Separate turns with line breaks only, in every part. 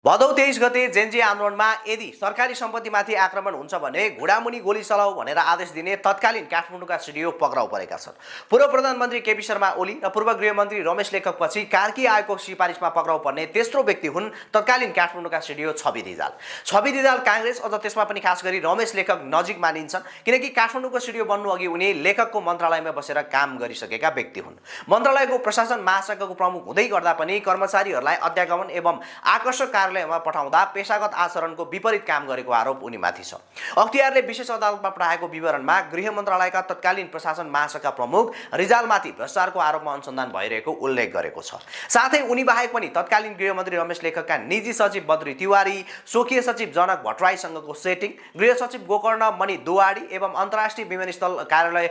भदौ 23 गते जेनजी आन्दोलनमा यदि सरकारी सम्पत्तिमाथि आक्रमण हुन्छ भने घुडामुनि गोली चलाऊ भनेर आदेश दिने तत्कालीन काठमाडौँका सिडिओ पक्राउ परेका छन्। पूर्व प्रधानमन्त्री केपी शर्मा ओली र पूर्व गृहमन्त्री रमेश लेखकपछि कार्की आयोगको सिफारिसमा पक्राउ पर्ने तेस्रो व्यक्ति हुन् तत्कालीन काठमाडौँका सिडिओ छवि रिजाल। छवि रिजाल काङ्ग्रेस अझ त्यसमा पनि खास गरी रमेश लेखक नजिक मानिन्छन्, किनकि काठमाडौँको सिडिओ बन्नु अघि उनी लेखकको मन्त्रालयमा बसेर काम गरिसकेका व्यक्ति हुन्। मन्त्रालयको प्रशासन महाशाखाको प्रमुख हुँदै गर्दा पनि कर्मचारीहरूलाई अध्यागमन एवं आकर्षक कार्यालयमा पठाउँदा पेशागत आचरणको विपरीत काम गरेको आरोप उनीमाथि छ। अख्तियारले विशेष अदालतमा पठाएको विवरणमा गृह मन्त्रालयका तत्कालीन प्रशासन महाशाखा प्रमुख रिजालमाथि भ्रष्टाचारको आरोपमा अनुसन्धान भइरहेको उल्लेख गरेको छ। साथै उनी बाहेक पनि तत्कालीन गृहमन्त्री रमेश लेखकका निजी सचिव बद्री तिवारी, स्वकीय सचिव जनक भट्टराईसँगको सेटिङ, गृह सचिव गोकर्ण मणि दुवाडी एवं अन्तर्राष्ट्रिय विमानस्थल कार्यालय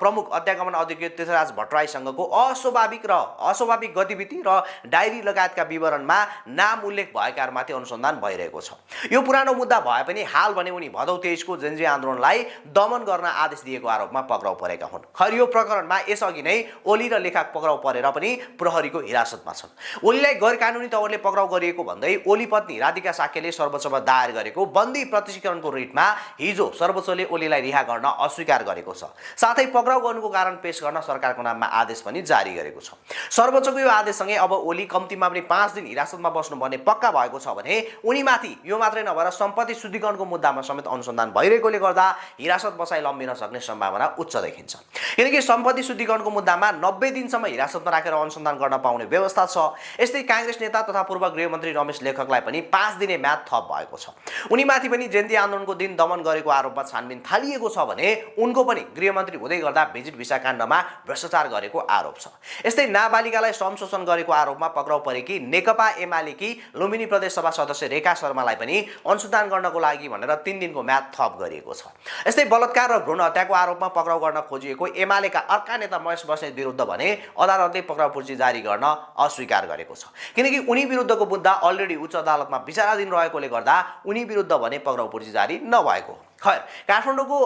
प्रमुख अध्यागमन अधिकृत तीर्थराज भट्टराईसँगको अस्वाभाविक गतिविधि र डायरी लगायतका विवरणमा नाम उल्लेख भएका माथि अनुसन्धान भइरहेको छ। यो पुरानो मुद्दा भए पनि हाल भने उनी भदौ 23 को जेनजी आन्दोलनलाई दमन गर्न आदेश दिएको आरोपमा पक्राउ परेका हुन्। खैर यो प्रकरणमा यसअघि नै ओली र लेखक पक्राउ परेर पनि प्रहरीको हिरासतमा छन्। ओलीलाई गैर कानुनी तवरले पक्राउ गरिएको भन्दै ओली पत्नी राधिका साक्यले सर्वोच्चमा दायर गरेको बन्दी प्रत्यक्षीकरणको रिटमा हिजो सर्वोच्चले ओलीलाई रिहा गर्न अस्वीकार गरेको छ। साथै पक्राउ गर्नुको कारण पेश गर्न सरकारको नाममा आदेश पनि जारी गरेको छ। सर्वोच्चको यो आदेशसँगै अब ओली कम्तीमा पनि 5 दिन हिरासतमा बस्नुपर्ने पक्का भएको छ भने उनीमाथि यो मात्रै नभएर सम्पत्ति शुद्धिकरणको मुद्दामा समेत अनुसन्धान भइरहेकोले गर्दा हिरासत बसाई लम्बिन सक्ने सम्भावना उच्च देखिन्छ। किनकि सम्पत्ति शुद्धिकरणको मुद्दामा 90 दिनसम्म हिरासतमा राखेर अनुसन्धान गर्न पाउने व्यवस्था छ। यस्तै काङ्ग्रेस नेता तथा पूर्व गृहमन्त्री रमेश लेखकलाई पनि 5 दिने म्याद थप भएको छ। उनीमाथि पनि जेनजी आन्दोलनको दिन दमन गरेको आरोपमा छानबिन थालिएको छ भने उनको पनि गृहमन्त्री हुँदै गर्दा भिजिट भिसा काण्डमा भ्रष्टाचार गरेको आरोप छ। यस्तै नाबालिकालाई श्रम शोषण गरेको आरोपमा पक्राउ परेकी नेकपा एमालेकी लुम्बिनी प्रदेश सभा सदस्य रेखा शर्मालाई पनि अनुसन्धान गर्नको लागि भनेर 3 दिनको म्याद थप गरिएको छ। यस्तै बलात्कार र भ्रूण हत्याको आरोपमा पक्राउ गर्न खोजिएको एमालेका अर्का नेता महेश बस्नेत विरुद्ध भने अदालतले पक्राउ पर्ची जारी गर्न अस्वीकार गरेको छ। किनकि उनी विरुद्धको मुद्दा अलरेडी उच्च अदालतमा विचाराधीन रहेकोले गर्दा उनी विरुद्ध भने पक्राउ पर्ची जारी नभएको। खैर काठमाडौँको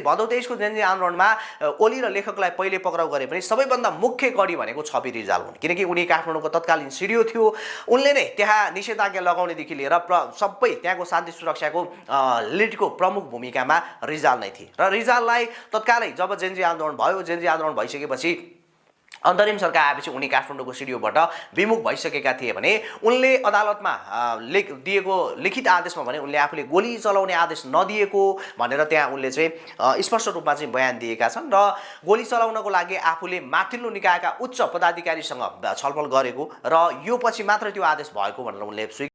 भदौ 23 को जेनजी आन्दोलनमा ओली र लेखकलाई पहिले पक्राउ गरे पनि सबैभन्दा मुख्य कडी भनेको छवि रिजाल हुन्। किनकि उनी काठमाडौँको तत्कालीन सिडिओ थियो। उनले नै त्यहाँ निषेधाज्ञा लगाउनेदेखि लिएर सबै त्यहाँको शान्ति सुरक्षाको लिडको प्रमुख भूमिकामा रिजाल नै थिए र रिजाललाई तत्कालै जब जेनजी आन्दोलन भयो, जेनजी आन्दोलन भइसकेपछि अन्तरिम सरकार आएपछि उनी काठमाडौँको सिडिओबाट विमुख भइसकेका थिए भने उनले अदालतमा दिएको लिखित आदेशमा भने उनले आफूले गोली चलाउने आदेश नदिएको भनेर त्यहाँ उनले चाहिँ स्पष्ट रूपमा चाहिँ बयान दिएका छन् र गोली चलाउनको लागि आफूले माथिल्लो निकायका उच्च पदाधिकारीसँग छलफल गरेको र यो पछि मात्र त्यो आदेश भएको भनेर उनले